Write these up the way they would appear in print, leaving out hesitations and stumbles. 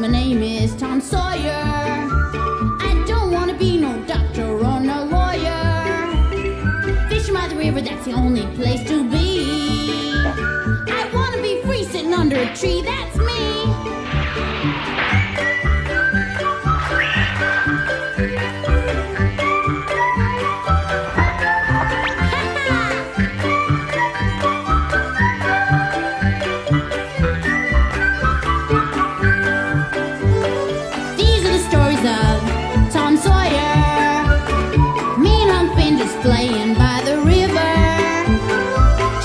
my name is Tom Sawyer. I don't want to be no doctor or no lawyer. Fishing by the river, that's the only place to be. I want to be free sitting under a tree, that's me. Playing by the river,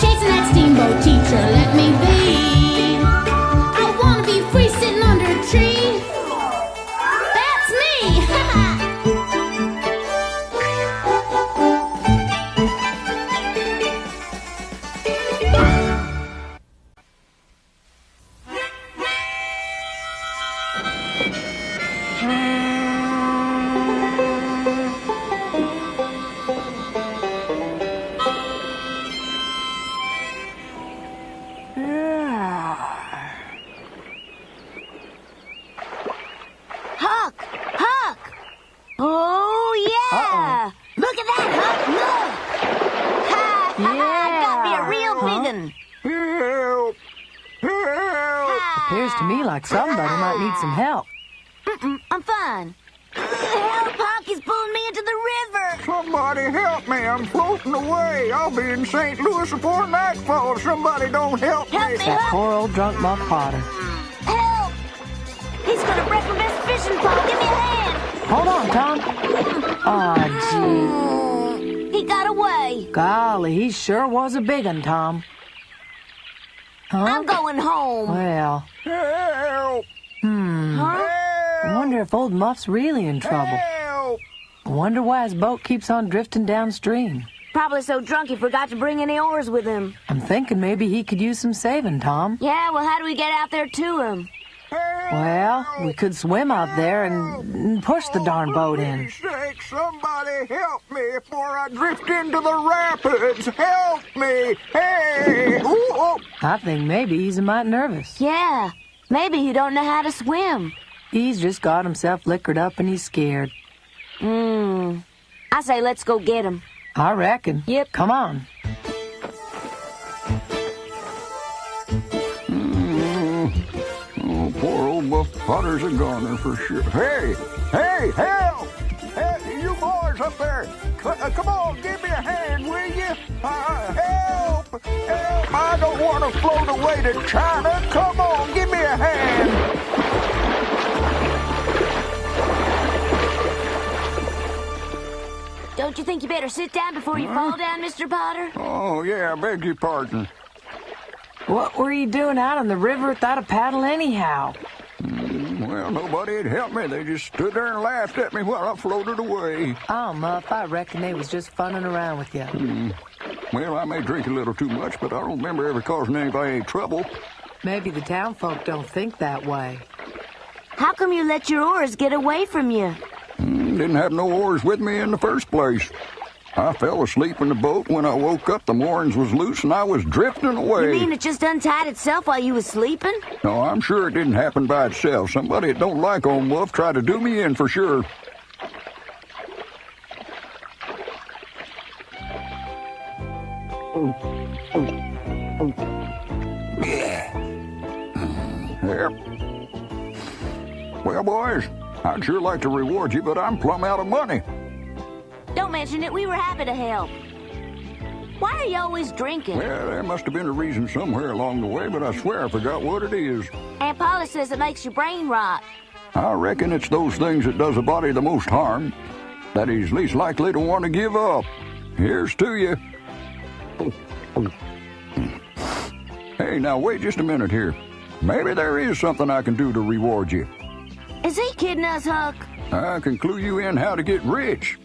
chasing that steamboat teacher, let me be. I wanna be free sitting under a tree. That's me! Appears to me like somebody might need some help. I'm fine. Help, Huck! He's pulling me into the river! Somebody help me! I'm floating away! I'll be in St. Louis before nightfall if somebody don't help me! Help me, That Huck! poor old drunk Muff Potter. Help! He's gonna break my best fishing pole! Give me a hand! Hold on, Tom. Aw, gee. He got away! Golly, he sure was a big one, Tom. Huh? I'm going home! Well. Help! Huh? I wonder if old Muff's really in trouble. Help! I wonder why his boat keeps on drifting downstream. Probably so drunk he forgot to bring any oars with him. I'm thinking maybe he could use some saving, Tom. Yeah, well, how do we get out there to him? Well, we could swim out there and push the darn boat in. For Pete's sake, somebody help me before I drift into the rapids! Help me! Hey! Ooh, oh. I think maybe he's a mite nervous. Yeah, maybe he don't know how to swim. He's just got himself liquored up and he's scared. I say let's go get him. I reckon. Yep. Come on. Oh, poor old Muff Potter's a goner for sure. Hey! Hey! Help! Hey, you boys up there! Come on, give me a hand, will you? Help! Help! I don't want to float away to China. Come on, give me a hand! Don't you think you better sit down before you fall down, Mr. Potter? Oh, yeah, I beg your pardon. What were you doing out on the river without a paddle anyhow? Well, nobody had helped me. They just stood there and laughed at me while I floated away. Oh, Muff, I reckon they was just funning around with you. Well, I may drink a little too much, but I don't remember ever causing anybody any trouble. Maybe the town folk don't think that way. How come you let your oars get away from you? Didn't have no oars with me in the first place. I fell asleep in the boat. When I woke up, the moorings was loose and I was drifting away. You mean it just untied itself while you was sleeping? No, I'm sure it didn't happen by itself. Somebody that don't like old Muff tried to do me in for sure. Yep. Well, boys, I'd sure like to reward you, but I'm plumb out of money. Don't mention it. We were happy to help. Why are you always drinking? Well, there must have been a reason somewhere along the way, but I swear I forgot what it is. Aunt Polly says it makes your brain rot. I reckon it's those things that does a body the most harm, that he's least likely to want to give up. Here's to you. Hey, now wait just a minute here. Maybe there is something I can do to reward you. Is he kidding us, Huck? I can clue you in how to get rich.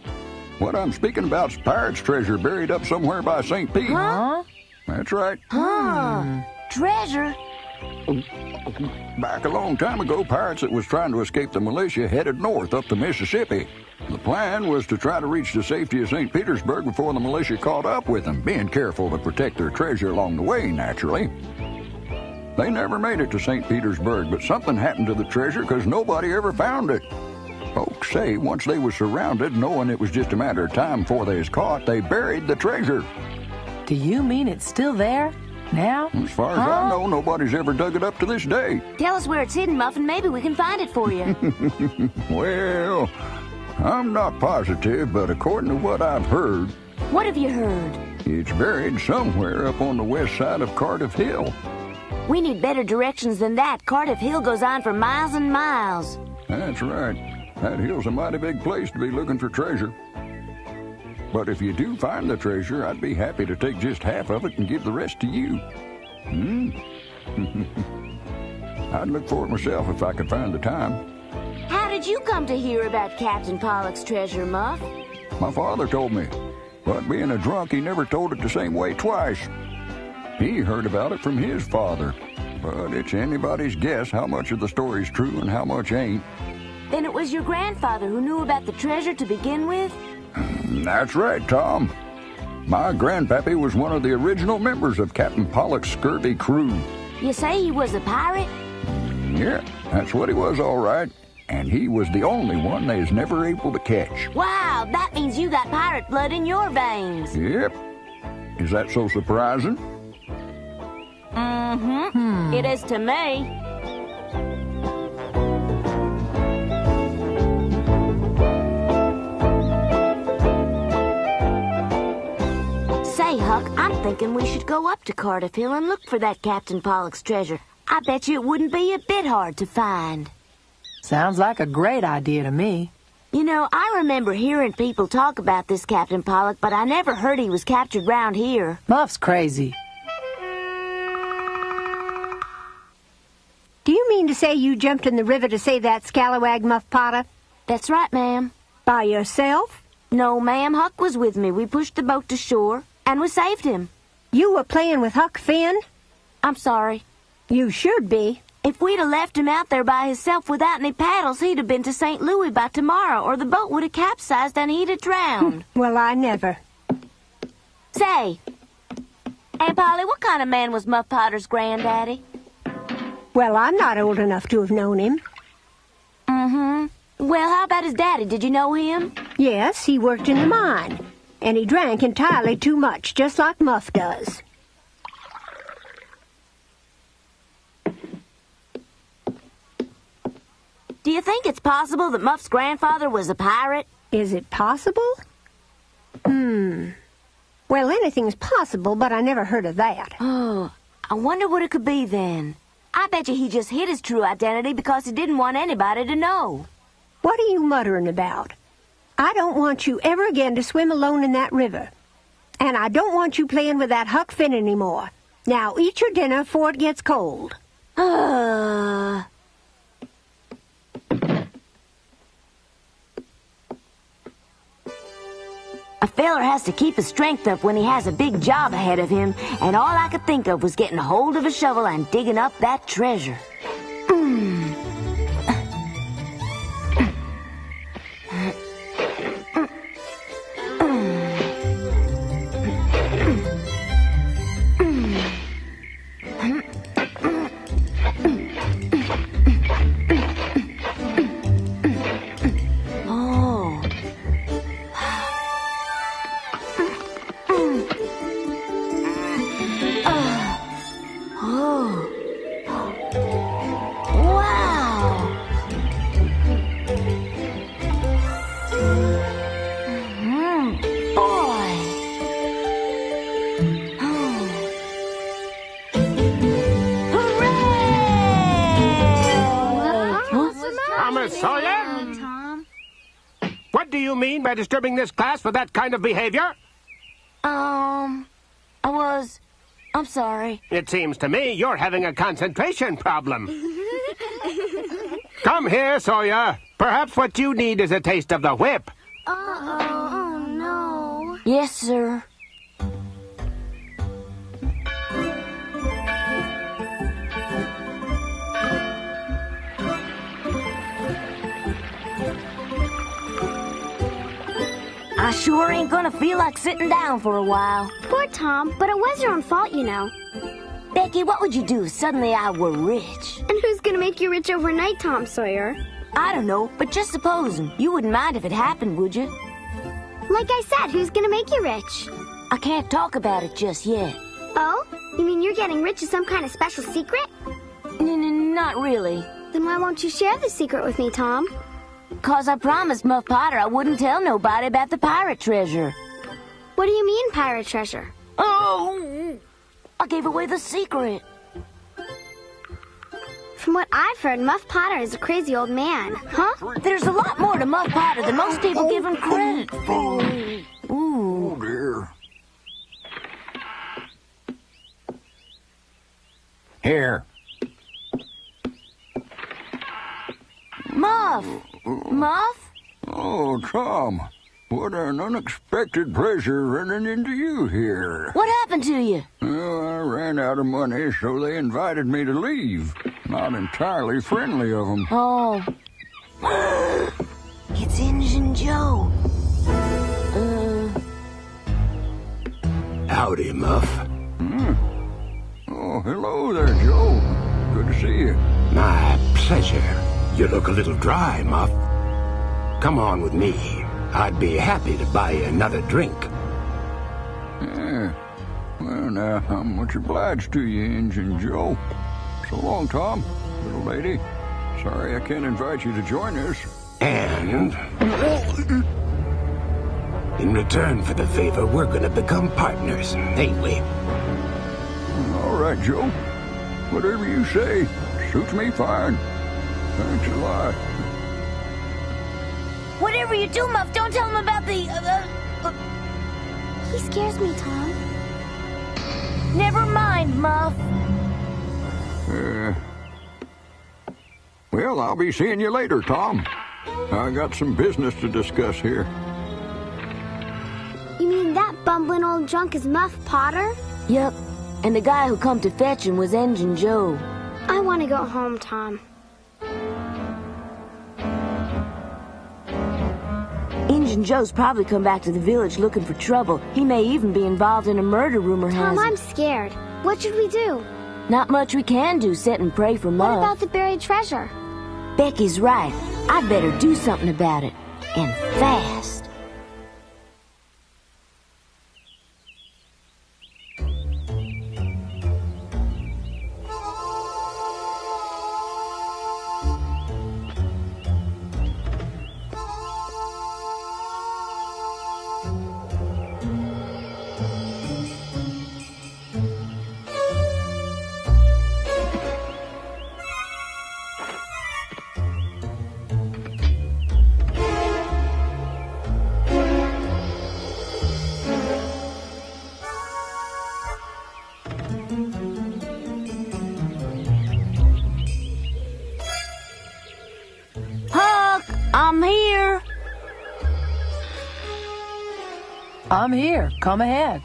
What I'm speaking about's pirate's treasure buried up somewhere by St. Pete. Huh? That's right. Treasure? Back a long time ago, pirates that was trying to escape the militia headed north up the Mississippi. The plan was to try to reach the safety of St. Petersburg before the militia caught up with them, being careful to protect their treasure along the way, naturally. They never made it to St. Petersburg, but something happened to the treasure because nobody ever found it. Folks say once they was surrounded, knowing it was just a matter of time before they was caught, they buried the treasure. Do you mean it's still there? Now? As far as I know, nobody's ever dug it up to this day. Tell us where it's hidden, Muff, and maybe we can find it for you. Well, I'm not positive, but according to what I've heard, What have you heard? it's buried somewhere up on the west side of Cardiff Hill. We need better directions than that. Cardiff Hill goes on for miles and miles. That's right. That hill's a mighty big place to be looking for treasure. But if you do find the treasure, I'd be happy to take just half of it and give the rest to you. I'd look for it myself if I could find the time. How did you come to hear about Captain Pollock's treasure, Muff? My father told me, but being a drunk, he never told it the same way twice. He heard about it from his father, but it's anybody's guess how much of the story's true and how much ain't. Then it was your grandfather who knew about the treasure to begin with? That's right, Tom. My grandpappy was one of the original members of Captain Pollock's scurvy crew. You say he was a pirate? Yeah, that's what he was, all right. And he was the only one they was never able to catch. Wow, that means you got pirate blood in your veins. Yep. Is that so surprising? It is to me. Say, Huck, I'm thinking we should go up to Cardiff Hill and look for that Captain Pollock's treasure. I bet you it wouldn't be a bit hard to find. Sounds like a great idea to me. You know, I remember hearing people talk about this Captain Pollock, but I never heard he was captured round here. Muff's crazy. Do you mean to say you jumped in the river to save that scalawag, Muff Potter? That's right, ma'am. By yourself? No, ma'am, Huck was with me. We pushed the boat to shore, and we saved him. You were playing with Huck Finn? I'm sorry. You should be. If we'd have left him out there by himself without any paddles, he'd have been to St. Louis by tomorrow, or the boat would have capsized and he'd have drowned. Well, I never. Say, Aunt Polly, what kind of man was Muff Potter's granddaddy? Well, I'm not old enough to have known him. Well, how about his daddy? Did you know him? Yes, he worked in the mine. And he drank entirely too much, just like Muff does. Do you think it's possible that Muff's grandfather was a pirate? Is it possible? Well, anything's possible, but I never heard of that. Oh, I wonder what it could be then. I bet you he just hid his true identity because he didn't want anybody to know. What are you muttering about? I don't want you ever again to swim alone in that river. And I don't want you playing with that Huck Finn anymore. Now eat your dinner before it gets cold. A feller has to keep his strength up when he has a big job ahead of him, and all I could think of was getting a hold of a shovel and digging up that treasure. Sawyer? Tom? What do you mean by disturbing this class with that kind of behavior? I'm sorry. It seems to me you're having a concentration problem. Come here, Sawyer. Perhaps what you need is a taste of the whip. Oh, no. Yes, sir. I sure ain't gonna feel like sitting down for a while. Poor Tom, but it was your own fault, you know. Becky, what would you do if suddenly I were rich? And who's gonna make you rich overnight, Tom Sawyer? I don't know, but just supposing. You wouldn't mind if it happened, would you? Like I said, who's gonna make you rich? I can't talk about it just yet. Oh? You mean you're getting rich is some kind of special secret? Not really. Then why won't you share the secret with me, Tom? 'Cause I promised Muff Potter I wouldn't tell nobody about the pirate treasure. What do you mean, pirate treasure? Oh! I gave away the secret. From what I've heard, Muff Potter is a crazy old man. Huh? There's a lot more to Muff Potter than most people give him credit for. Ooh. Oh, dear. Here. Muff! Muff? Oh, Tom. What an unexpected pleasure running into you here. What happened to you? Well, I ran out of money, so they invited me to leave. Not entirely friendly of them. Oh. It's Injun Joe. Howdy, Muff. Oh, hello there, Joe. Good to see you. My pleasure. You look a little dry, Muff. Come on with me. I'd be happy to buy you another drink. Yeah. Well, now, I'm much obliged to you, Injun Joe. So long, Tom. Little lady. Sorry I can't invite you to join us. And in return for the favor, we're gonna become partners, ain't we? All right, Joe. Whatever you say. Suits me fine. Thanks a lot. Whatever you do, Muff, don't tell him about the... He scares me, Tom. Never mind, Muff. Well, I'll be seeing you later, Tom. I got some business to discuss here. You mean that bumbling old drunk is Muff Potter? Yep, and the guy who come to fetch him was Injun Joe. I want to go home, Tom. Injun Joe's probably come back to the village looking for trouble. He may even be involved in a murder, rumor has Tom, it. I'm scared. What should we do? Not much we can do, sit and pray for What Muff. about the buried treasure? Becky's right. I'd better do something about it. And fast. I'm here. I'm here. Come ahead.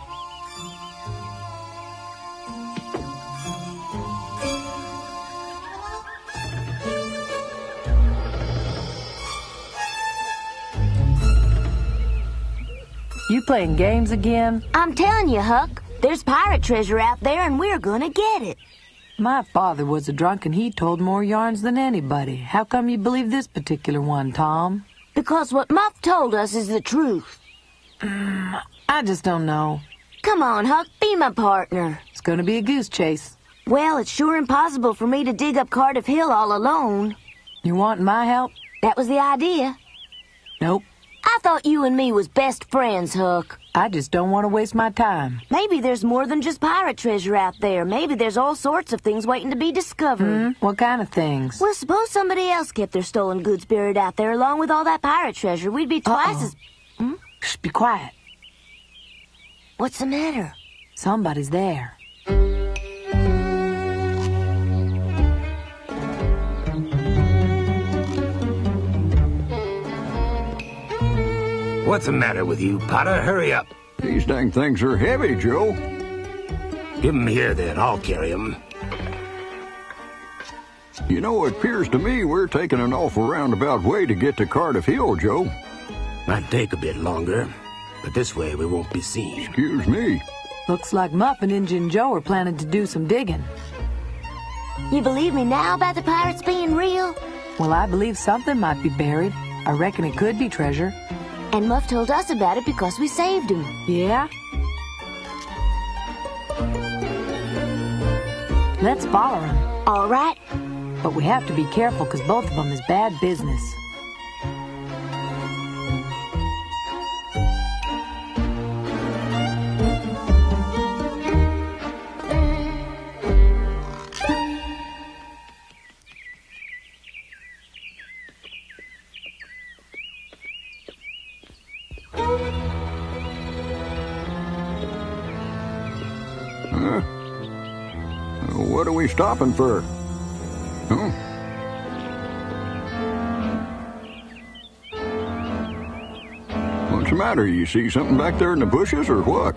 You playing games again? I'm telling you, Huck, there's pirate treasure out there and we're gonna get it. My father was a drunk and he told more yarns than anybody. How come you believe this particular one, Tom? Because what Muff told us is the truth. I just don't know. Come on, Huck, be my partner. It's gonna be a goose chase. Well, it's sure impossible for me to dig up Cardiff Hill all alone. You want my help? That was the idea. Nope. I thought you and me was best friends, Huck. I just don't want to waste my time. Maybe there's more than just pirate treasure out there. Maybe there's all sorts of things waiting to be discovered. What kind of things? Well, suppose somebody else kept their stolen goods buried out there along with all that pirate treasure. We'd be twice as... Shh, be quiet. What's the matter? Somebody's there. What's the matter with you, Potter? Hurry up. These dang things are heavy, Joe. Give 'em here, then. I'll carry 'em. You know, it appears to me we're taking an awful roundabout way to get to Cardiff Hill, Joe. Might take a bit longer, but this way we won't be seen. Excuse me. Looks like Muff and Injun Joe are planning to do some digging. You believe me now about the pirates being real? Well, I believe something might be buried. I reckon it could be treasure. And Muff told us about it because we saved him. Yeah? Let's follow him. All right. But we have to be careful because both of them is bad business. What are we stopping for? Huh? What's the matter? You see something back there in the bushes or what?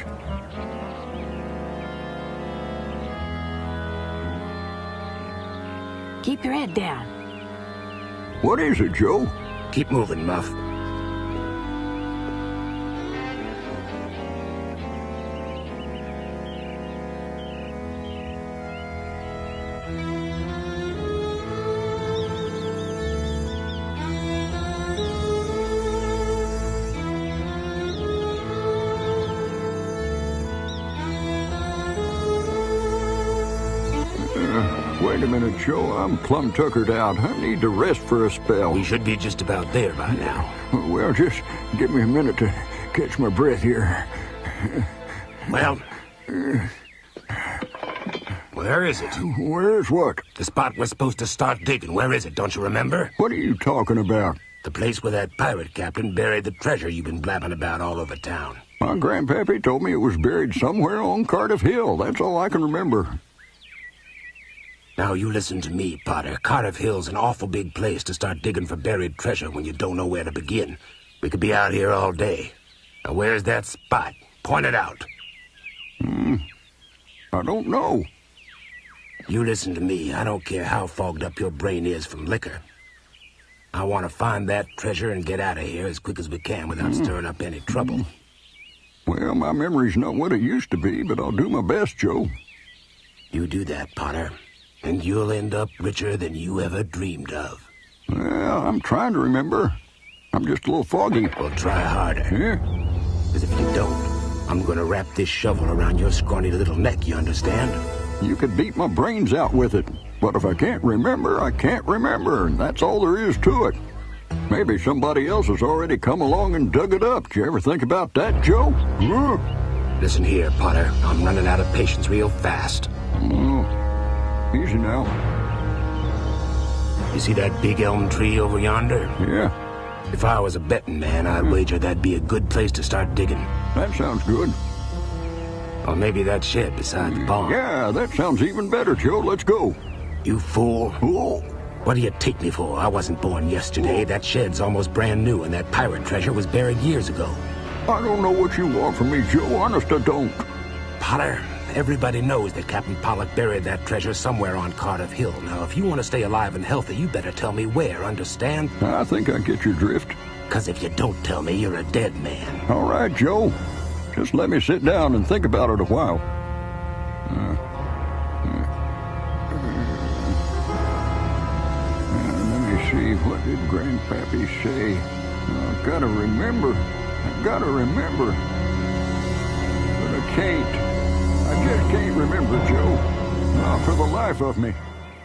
Keep your head down. What is it, Joe? Keep moving, Muff. Wait a minute, Joe. I'm plumb tuckered out. I need to rest for a spell. We should be just about there by now. Well, just give me a minute to catch my breath here. Well, where is it? Where's what? The spot we're supposed to start digging. Where is it? Don't you remember? What are you talking about? The place where that pirate captain buried the treasure you've been blabbing about all over town. My grandpappy told me it was buried somewhere on Cardiff Hill. That's all I can remember. Now, you listen to me, Potter. Cardiff Hill's an awful big place to start digging for buried treasure when you don't know where to begin. We could be out here all day. Now, where's that spot? Point it out. I don't know. You listen to me. I don't care how fogged up your brain is from liquor. I want to find that treasure and get out of here as quick as we can without stirring up any trouble. Well, my memory's not what it used to be, but I'll do my best, Joe. You do that, Potter, and you'll end up richer than you ever dreamed of. Well, I'm trying to remember. I'm just a little foggy. Well, try harder. Yeah? Because if you don't, I'm going to wrap this shovel around your scrawny little neck, you understand? You could beat my brains out with it. But if I can't remember, I can't remember, and that's all there is to it. Maybe somebody else has already come along and dug it up. Did you ever think about that, Joe? Listen here, Potter. I'm running out of patience real fast. Oh, easy now. You see that big elm tree over yonder? Yeah, If I was a betting man, I'd wager that'd be a good place to start digging. that sounds good. Or maybe that shed beside the barn. Yeah, that sounds even better, Joe. Let's go. You fool. Oh, What do you take me for? I wasn't born yesterday. That shed's almost brand new, and that pirate treasure was buried years ago. I don't know what you want from me, Joe. Honest, I don't. Potter, everybody knows that Captain Pollock buried that treasure somewhere on Cardiff Hill. Now, if you want to stay alive and healthy, you better tell me where, understand? I think I get your drift. Because if you don't tell me, you're a dead man. All right, Joe. Just let me sit down and think about it a while. Let me see, what did Grandpappy say? I've got to remember. I've got to remember. But I can't. I just can't remember, Joe. Not for the life of me.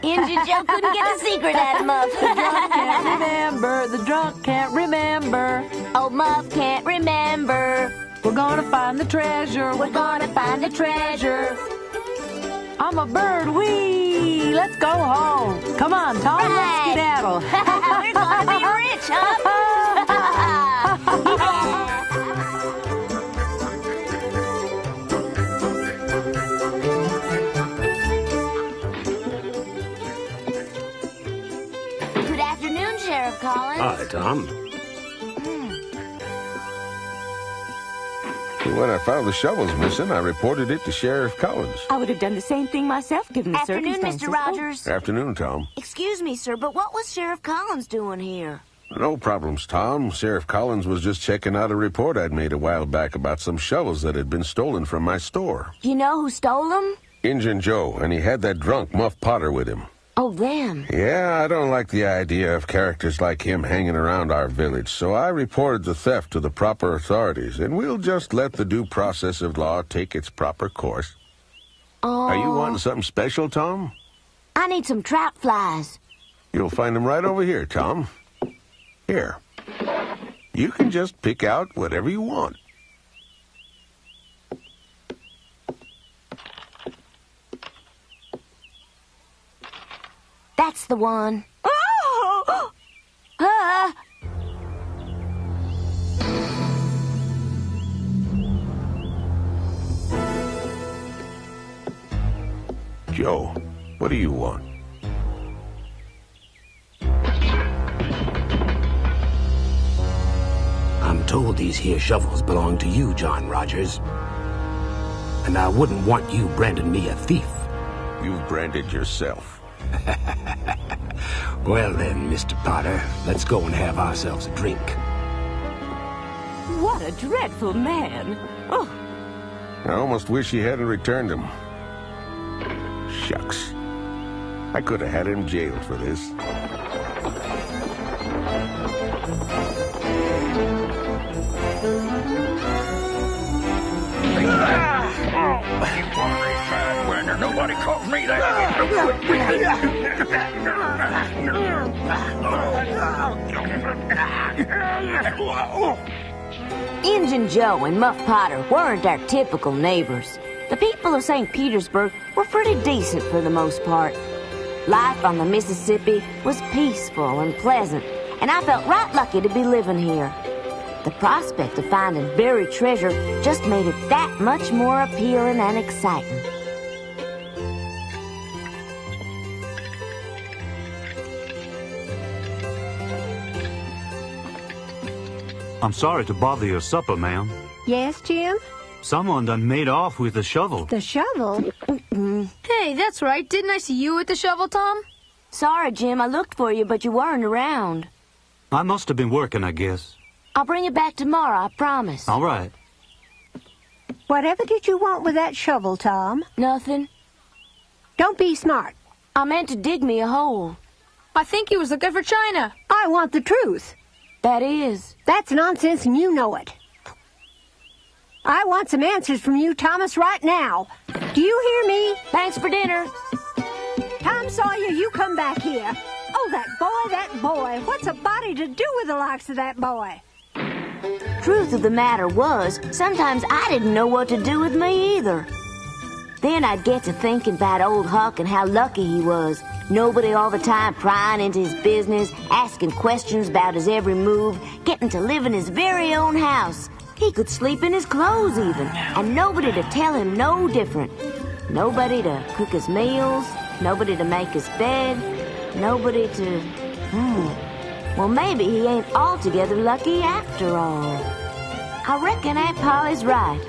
Injun Joe couldn't get a secret out of Muff. Can't remember, the drunk can't remember. Oh, Muff can't remember. We're gonna find the treasure. We're gonna find the treasure. I'm a bird, wee! Let's go home. Come on, Tom, Right. let's skedaddle. We're gonna be rich, huh? Good afternoon, Sheriff Collins. Hi, Tom. When I found the shovels missing, I reported it to Sheriff Collins. I would have done the same thing myself, given the Afternoon, circumstances. Mr. Rogers. Afternoon, Tom. Excuse me, sir, but what was Sheriff Collins doing here? No problems, Tom. Sheriff Collins was just checking out a report I'd made a while back about some shovels that had been stolen from my store. You know who stole them? Injun Joe, and he had that drunk Muff Potter with him. Oh, them. Yeah, I don't like the idea of characters like him hanging around our village, so I reported the theft to the proper authorities, and we'll just let the due process of law take its proper course. Oh. Are you wanting something special, Tom? I need some trout flies. You'll find them right over here, Tom. Here. You can just pick out whatever you want. That's the one. Oh! Ah! Joe, what do you want? I'm told these here shovels belong to you, John Rogers. And I wouldn't want you branding me a thief. You've branded yourself. Well then, Mr. Potter, let's go and have ourselves a drink. What a dreadful man. Oh, I almost wish he hadn't returned them. Shucks. I could have had him jailed for this. Nobody calls me that. Injun Joe and Muff Potter weren't our typical neighbors. The people of St. Petersburg were pretty decent for the most part. Life on the Mississippi was peaceful and pleasant, and I felt right lucky to be living here. The prospect of finding buried treasure just made it that much more appealing and exciting. I'm sorry to bother your supper, ma'am. Yes, Jim? Someone done made off with the shovel. The shovel? Hey, that's right. Didn't I see you with the shovel, Tom? Sorry, Jim, I looked for you, but you weren't around. I must have been working, I guess. I'll bring it back tomorrow, I promise. All right. Whatever did you want with that shovel, Tom? Nothing. Don't be smart. I meant to dig me a hole. I think he was looking for China. I want the truth. That is. That's nonsense and you know it. I want some answers from you, Thomas, right now. Do you hear me? Thanks for dinner. Tom Sawyer, you come back here. Oh, that boy. What's a body to do with the likes of that boy? Truth of the matter was, sometimes I didn't know what to do with me either. Then I'd get to thinking about old Huck and how lucky he was. Nobody all the time prying into his business, asking questions about his every move, getting to live in his very own house. He could sleep in his clothes even, and nobody to tell him no different. Nobody to cook his meals, nobody to make his bed, nobody to... Well, maybe he ain't altogether lucky after all. I reckon Aunt Polly's right.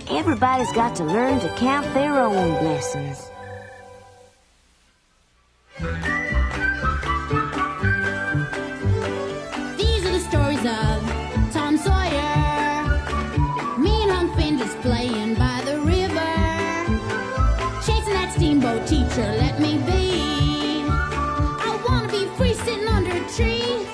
Everybody's got to learn to count their own blessings. These are the stories of Tom Sawyer. Me and Hunk Finn just playing by the river. Chasing that steamboat teacher, let me be. I wanna be free sitting under a tree.